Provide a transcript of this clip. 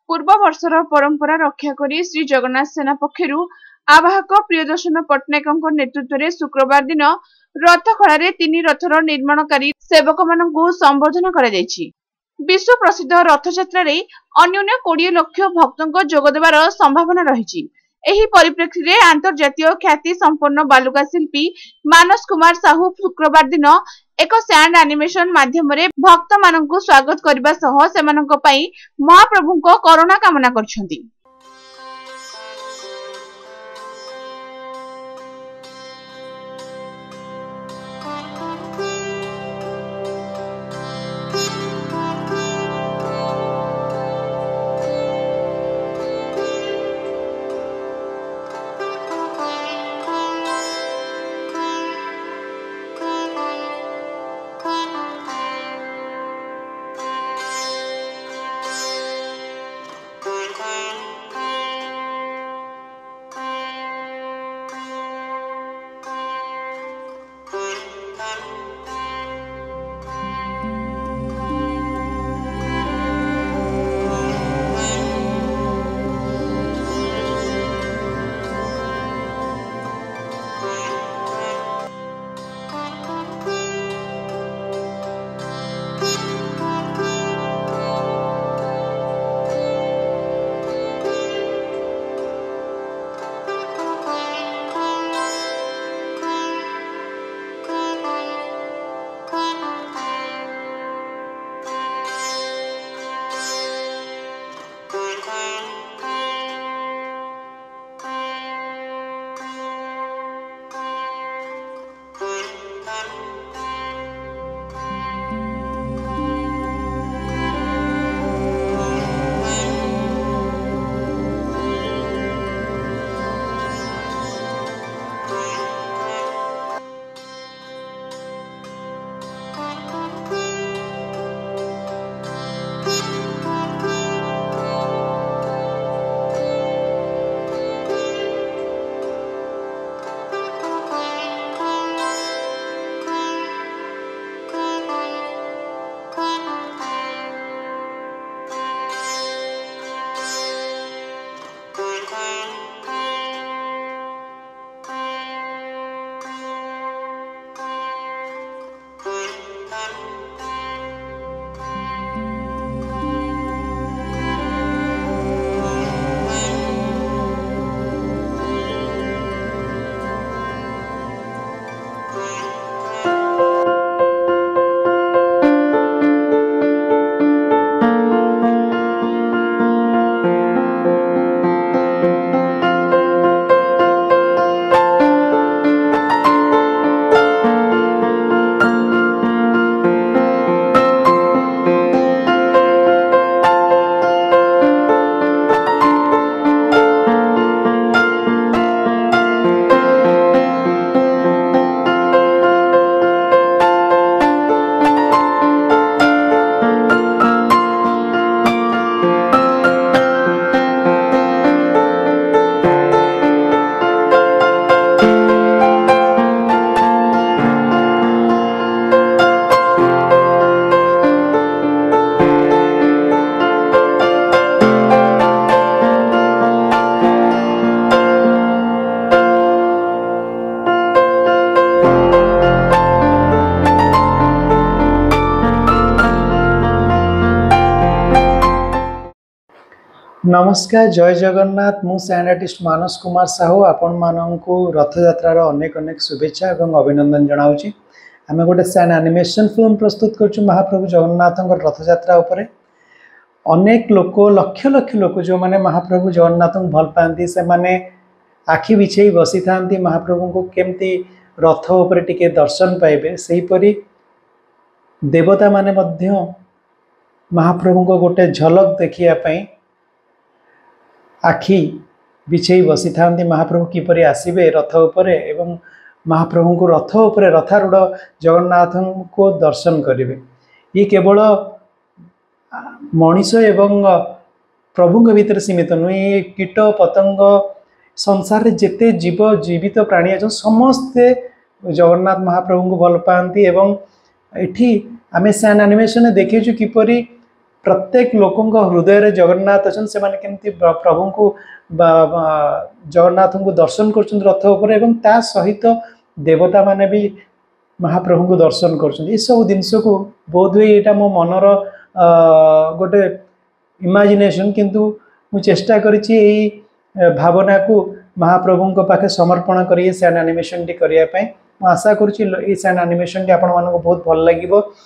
पूर्व वर्षर परंपरा रक्षा करी श्री जगन्नाथ सेना पक्षरु आवाहक प्रियदर्शन पट्टनायक नेतृत्व में शुक्रवार दिन रथखड़ा रे 3 रथर निर्माणकारी सेवक मानकु संबोधन करा जायछि। विश्व प्रसिद्ध रथयात्रा रे अन्यून 20 लाख भक्तों जोगदेवार संभावना रही। एही परिप्रेक्षी रे अंतर्जातीय ख्याति संपन्न बालुका शिल्पी मानस कुमार साहू शुक्रवार दिन एक सैंड एनिमेशन माध्यम रे भक्त मानकु स्वागत करबा सह सेमानक पई महाप्रभुको करुणा कामना करछन्ती। नमस्कार, जय जगन्नाथ। मु सैंड आर्टिस्ट मानस कुमार साहू आपण मानू रथ यात्रार अनेक अनेक शुभेच्छा और अभिनंदन जनाऊँगी। आम गोटे सैंड एनिमेशन फिल्म प्रस्तुत कर महाप्रभु जगन्नाथ रथ यात्रा उपर। अनेक लोक लक्ष लक्ष लोक जो मैंने महाप्रभु जगन्नाथ भल पाती से माने आखि बिछे बसी था महाप्रभु को केमती रथ उपर टिके दर्शन पाइबे। सेहीपरि देवता माने मध्य महाप्रभु को गोटे झलक देखियापाई आखि बिछे बसी था महाप्रभु किपरि आसिबे रथ उपरे एवं महाप्रभु को रथ उपरे रथारूढ़ जगन्नाथ को दर्शन करेंगे। ये केवल मनीष एवं प्रभु भीतर सीमित नुहे। कीट पतंग संसार रे जेते जीव जीवित प्राणी अच्छा समस्ते जगन्नाथ महाप्रभु को भल पाती। एवं एठी आमे सैन एनिमेशन देखीचु किपरि प्रत्येक लोकंक हृदय जगन्नाथ अच्छा से केमती प्रभु को जगन्नाथ को दर्शन कर रथ उपर ता सहित देवता माने भी महाप्रभु को दर्शन कर सब जिनस को बोध हुए यहाँ मो मनर गोटे इमेजिनेशन किंतु मु चेष्टा करी भावना को महाप्रभु पाखे समर्पण कर सैंड एनिमेशन टी करने आशा करुँच सैंड एनिमेशन टी आपण बहुत भल लगे।